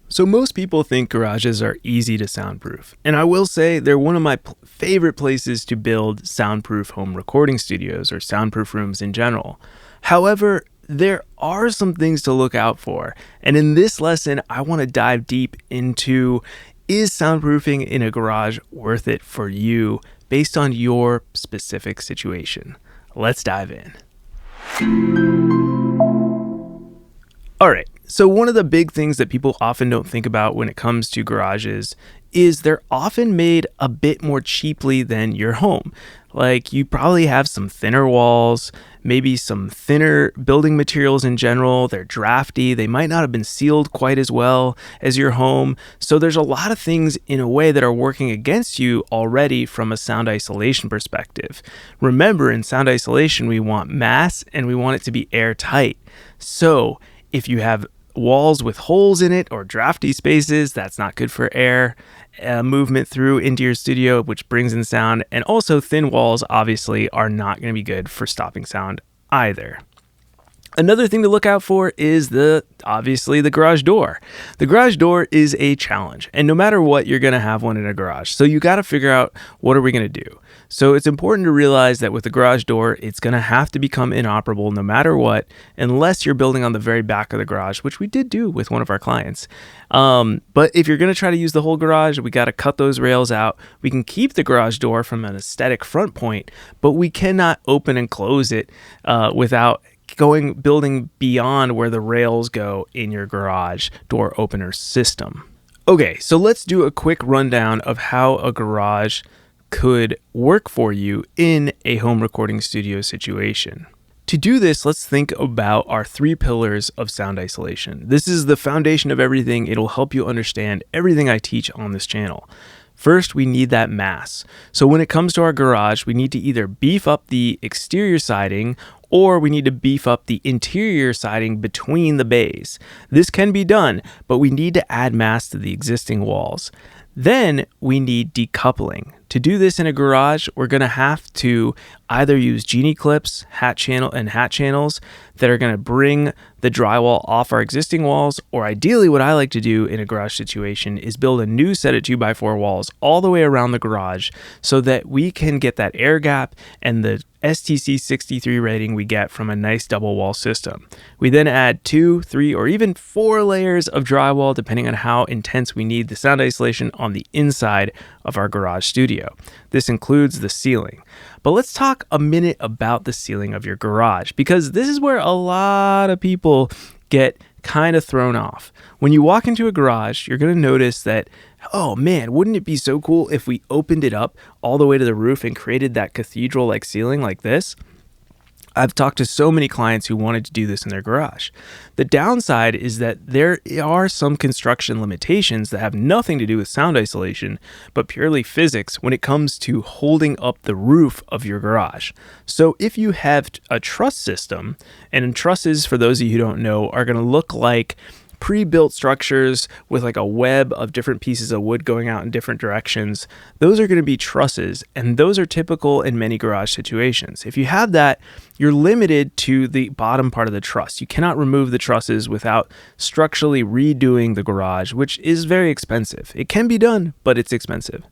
So most people think garages are easy to soundproof, and I will say they're one of my favorite places to build soundproof home recording studios or soundproof rooms in general. However, there are some things to look out for, and in this lesson, I want to dive deep into, is soundproofing in a garage worth it for you based on your specific situation? Let's dive in. All right. So one of the big things that people often don't think about when it comes to garages is they're often made a bit more cheaply than your home. Like you probably have some thinner walls, maybe some thinner building materials in general. They're drafty. They might not have been sealed quite as well as your home. So there's a lot of things in a way that are working against you already from a sound isolation perspective. Remember, in sound isolation, we want mass and we want it to be airtight. So if you have walls with holes in it or drafty spaces, that's not good for air movement through into your studio, which brings in sound. And also thin walls obviously are not going to be good for stopping sound either. Another thing to look out for is obviously the garage door. The garage door is a challenge, and no matter what, you're going to have one in a garage. So you got to figure out, what are we going to do? So it's important to realize that with the garage door, it's going to have to become inoperable no matter what, unless you're building on the very back of the garage, which we did do with one of our clients. But if you're going to try to use the whole garage, we got to cut those rails out. We can keep the garage door from an aesthetic front point, but we cannot open and close it without building beyond where the rails go in your garage door opener system. Okay, so let's do a quick rundown of how a garage could work for you in a home recording studio situation. To do this, let's think about our 3 pillars of sound isolation. This is the foundation of everything. It'll help you understand everything I teach on this channel. First, we need that mass. So when it comes to our garage, we need to either beef up the exterior siding or we need to beef up the interior siding between the bays. This can be done, but we need to add mass to the existing walls. Then we need decoupling. To do this in a garage, we're going to have to either use genie clips, hat channels that are going to bring the drywall off our existing walls, or ideally what I like to do in a garage situation is build a new set of 2x4 walls all the way around the garage so that we can get that air gap and the STC 63 rating we get from a nice double wall system. We then add 2, 3, or even 4 layers of drywall depending on how intense we need the sound isolation on the inside of our garage studio. This includes the ceiling. But let's talk a minute about the ceiling of your garage, because this is where a lot of people get kind of thrown off. When you walk into a garage, you're going to notice that, oh man, wouldn't it be so cool if we opened it up all the way to the roof and created that cathedral-like ceiling like this? I've talked to so many clients who wanted to do this in their garage. The downside is that there are some construction limitations that have nothing to do with sound isolation, but purely physics when it comes to holding up the roof of your garage. So if you have a truss system, and trusses, for those of you who don't know, are going to look like pre-built structures with like a web of different pieces of wood going out in different directions, those are going to be trusses, and those are typical in many garage situations. If you have that, you're limited to the bottom part of the truss. You cannot remove the trusses without structurally redoing the garage, which is very expensive. It can be done, but it's expensive.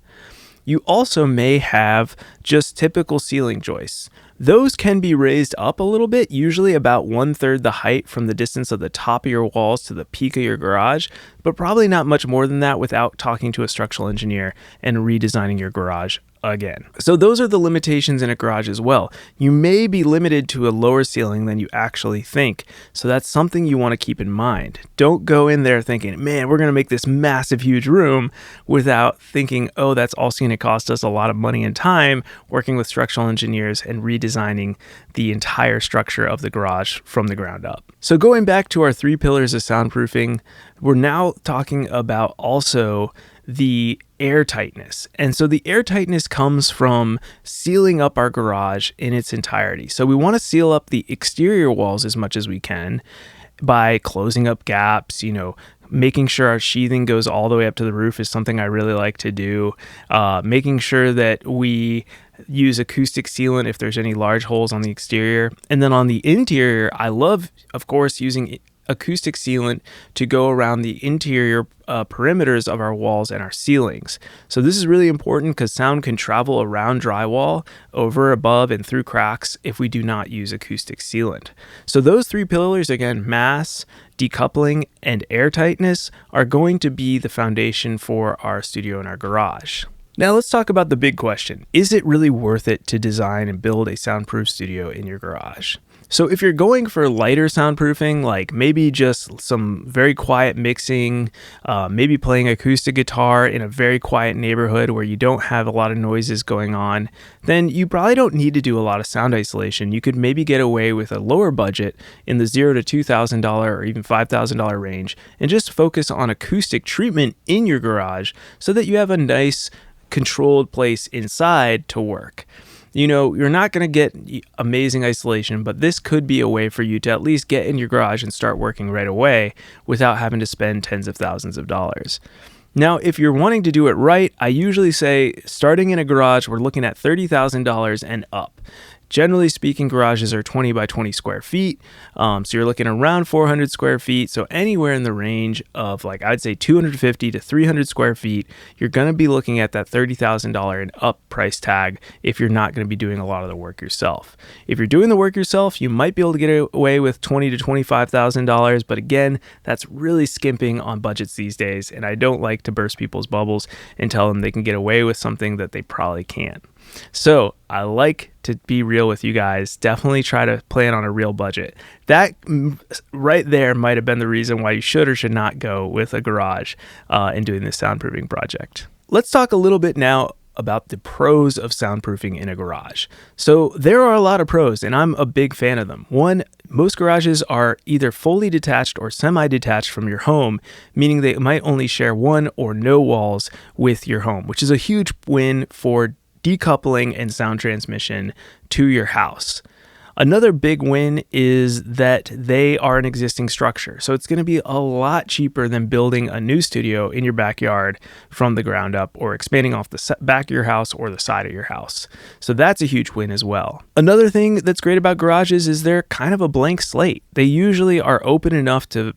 You also may have just typical ceiling joists. Those can be raised up a little bit, usually about 1/3 the height from the distance of the top of your walls to the peak of your garage, but probably not much more than that without talking to a structural engineer and redesigning your garage again. So those are the limitations in a garage as well. You may be limited to a lower ceiling than you actually think, so that's something you want to keep in mind. Don't go in there thinking, man, we're going to make this massive, huge room without thinking, oh, that's also going to cost us a lot of money and time working with structural engineers and redesigning the entire structure of the garage from the ground up. So going back to our 3 pillars of soundproofing, we're now talking about also the airtightness. And so the airtightness comes from sealing up our garage in its entirety. So we want to seal up the exterior walls as much as we can by closing up gaps, making sure our sheathing goes all the way up to the roof is something I really like to do. Making sure that we use acoustic sealant if there's any large holes on the exterior. And then on the interior, I love, of course, using acoustic sealant to go around the interior perimeters of our walls and our ceilings. So this is really important because sound can travel around drywall, over, above, and through cracks if we do not use acoustic sealant. So those three pillars, again, mass, decoupling, and airtightness, are going to be the foundation for our studio and our garage. Now let's talk about the big question. Is it really worth it to design and build a soundproof studio in your garage? So if you're going for lighter soundproofing, like maybe just some very quiet mixing, maybe playing acoustic guitar in a very quiet neighborhood where you don't have a lot of noises going on, then you probably don't need to do a lot of sound isolation. You could maybe get away with a lower budget in the $0 to $2,000 or even $5,000 range and just focus on acoustic treatment in your garage so that you have a nice controlled place inside to work. You know, you're not going to get amazing isolation, but this could be a way for you to at least get in your garage and start working right away without having to spend tens of thousands of dollars. Now, if you're wanting to do it right, I usually say starting in a garage, we're looking at $30,000 and up. Generally speaking, garages are 20 by 20 square feet. So you're looking around 400 square feet. So anywhere in the range of like, I'd say 250 to 300 square feet, you're going to be looking at that $30,000 and up price tag if you're not going to be doing a lot of the work yourself. If you're doing the work yourself, you might be able to get away with $20,000 to $25,000. But again, that's really skimping on budgets these days. And I don't like to burst people's bubbles and tell them they can get away with something that they probably can't. So I like to be real with you guys. Definitely try to plan on a real budget. That right there might have been the reason why you should or should not go with a garage in doing this soundproofing project. Let's talk a little bit now about the pros of soundproofing in a garage. So there are a lot of pros, and I'm a big fan of them. One, most garages are either fully detached or semi-detached from your home, meaning they might only share one or no walls with your home, which is a huge win for decoupling and sound transmission to your house. Another big win is that they are an existing structure. So it's going to be a lot cheaper than building a new studio in your backyard from the ground up or expanding off the back of your house or the side of your house. So that's a huge win as well. Another thing that's great about garages is they're kind of a blank slate. They usually are open enough to,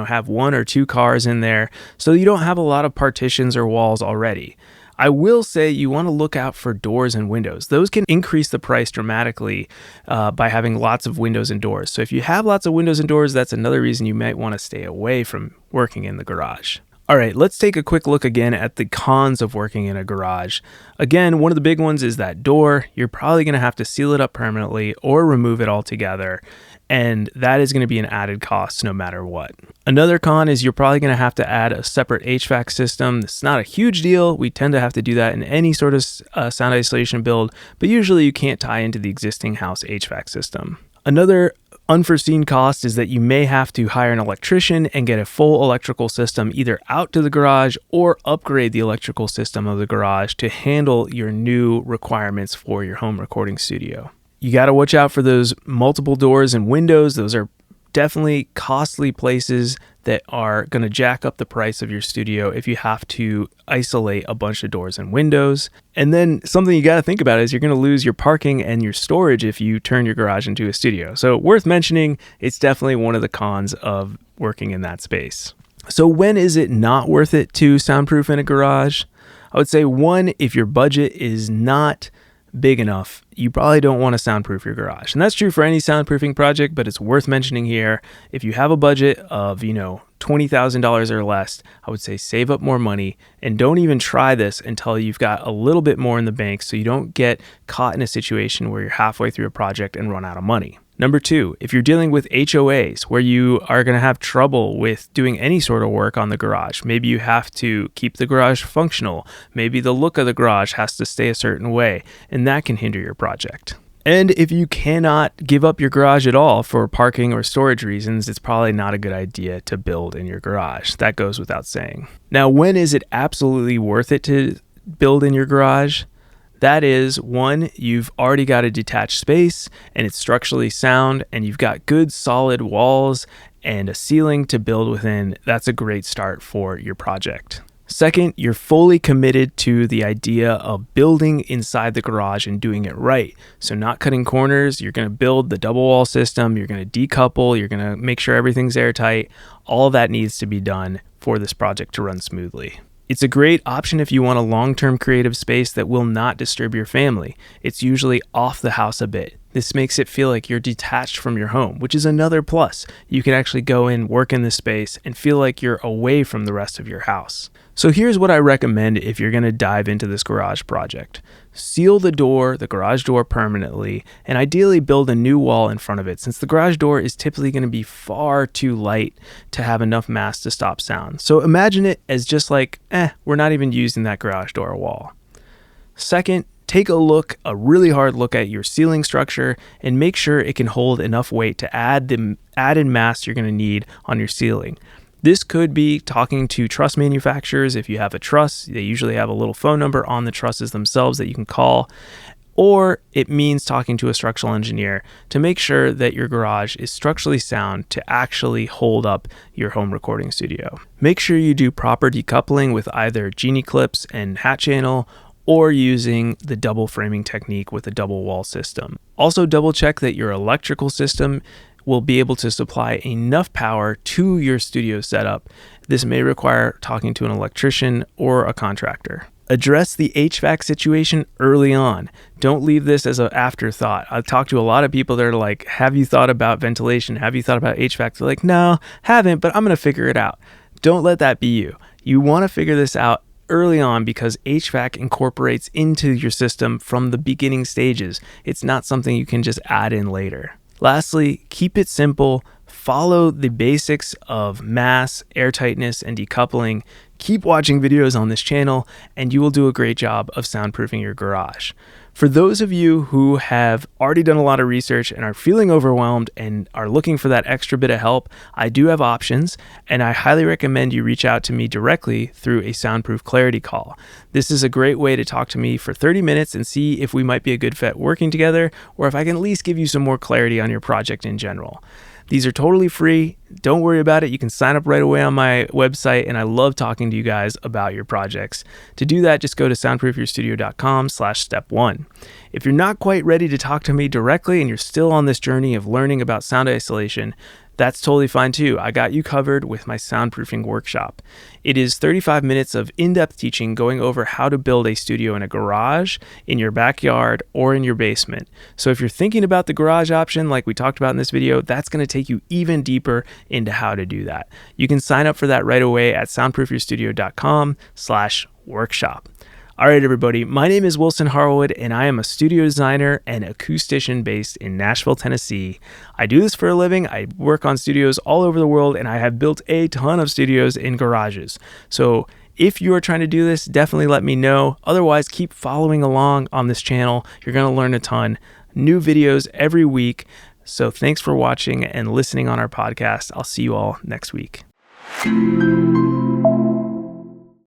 have one or two cars in there, so you don't have a lot of partitions or walls already. I will say you want to look out for doors and windows. Those can increase the price dramatically by having lots of windows and doors. So if you have lots of windows and doors, that's another reason you might want to stay away from working in the garage. All right, let's take a quick look again at the cons of working in a garage. Again, one of the big ones is that door. You're probably going to have to seal it up permanently or remove it altogether. And that is going to be an added cost no matter what. Another con is you're probably going to have to add a separate HVAC system. It's not a huge deal. We tend to have to do that in any sort of sound isolation build, but usually you can't tie into the existing house HVAC system. Another unforeseen cost is that you may have to hire an electrician and get a full electrical system either out to the garage or upgrade the electrical system of the garage to handle your new requirements for your home recording studio. You got to watch out for those multiple doors and windows. Those are definitely costly places that are going to jack up the price of your studio if you have to isolate a bunch of doors and windows. And then something you got to think about is you're going to lose your parking and your storage if you turn your garage into a studio. So worth mentioning, it's definitely one of the cons of working in that space. So when is it not worth it to soundproof in a garage? I would say one, if your budget is not big enough, you probably don't want to soundproof your garage. And that's true for any soundproofing project, but it's worth mentioning here. If you have a budget of, $20,000 or less, I would say save up more money and don't even try this until you've got a little bit more in the bank so you don't get caught in a situation where you're halfway through a project and run out of money. Number two, if you're dealing with HOAs where you are going to have trouble with doing any sort of work on the garage, maybe you have to keep the garage functional, maybe the look of the garage has to stay a certain way, and that can hinder your project. And if you cannot give up your garage at all for parking or storage reasons, it's probably not a good idea to build in your garage. That goes without saying. Now, when is it absolutely worth it to build in your garage? That is, one, you've already got a detached space and it's structurally sound and you've got good solid walls and a ceiling to build within. That's a great start for your project. Second, you're fully committed to the idea of building inside the garage and doing it right. So not cutting corners, you're going to build the double wall system, you're going to decouple, you're going to make sure everything's airtight. All of that needs to be done for this project to run smoothly. It's a great option if you want a long-term creative space that will not disturb your family. It's usually off the house a bit. This makes it feel like you're detached from your home, which is another plus. You can actually go in, work in this space, and feel like you're away from the rest of your house. So here's what I recommend if you're going to dive into this garage project. Seal the garage door permanently, and ideally build a new wall in front of it, since the garage door is typically going to be far too light to have enough mass to stop sound. So imagine it as just like, we're not even using that garage door wall. Second, take a really hard look at your ceiling structure and make sure it can hold enough weight to add the added mass you're going to need on your ceiling. This could be talking to truss manufacturers. If you have a truss, they usually have a little phone number on the trusses themselves that you can call. Or it means talking to a structural engineer to make sure that your garage is structurally sound to actually hold up your home recording studio. Make sure you do proper decoupling with either genie clips and hat channel, or using the double framing technique with a double wall system. Also double check that your electrical system will be able to supply enough power to your studio setup. This may require talking to an electrician or a contractor. Address the HVAC situation early on. Don't leave this as an afterthought. I've talked to a lot of people that are like, have you thought about ventilation? Have you thought about HVAC? They're like, no, haven't, but I'm going to figure it out. Don't let that be you. You want to figure this out early on because HVAC incorporates into your system from the beginning stages. It's not something you can just add in later. Lastly, keep it simple. Follow the basics of mass, airtightness, and decoupling. Keep watching videos on this channel, and you will do a great job of soundproofing your garage. For those of you who have already done a lot of research and are feeling overwhelmed and are looking for that extra bit of help, I do have options, and I highly recommend you reach out to me directly through a Soundproof clarity call. This is a great way to talk to me for 30 minutes and see if we might be a good fit working together, or if I can at least give you some more clarity on your project in general. These are totally free. Don't worry about it. You can sign up right away on my website, and I love talking to you guys about your projects. To do that, just go to soundproofyourstudio.com/step1. If you're not quite ready to talk to me directly and you're still on this journey of learning about sound isolation, that's totally fine too. I got you covered with my soundproofing workshop. It is 35 minutes of in-depth teaching going over how to build a studio in a garage, in your backyard, or in your basement. So if you're thinking about the garage option like we talked about in this video, that's going to take you even deeper into how to do that. You can sign up for that right away at soundproofyourstudio.com/workshop. All right, everybody, my name is Wilson Harwood, and I am a studio designer and acoustician based in Nashville, Tennessee. I do this for a living. I work on studios all over the world, and I have built a ton of studios in garages. So if you are trying to do this, definitely let me know. Otherwise, keep following along on this channel. You're going to learn a ton. New videos every week. So thanks for watching and listening on our podcast. I'll see you all next week.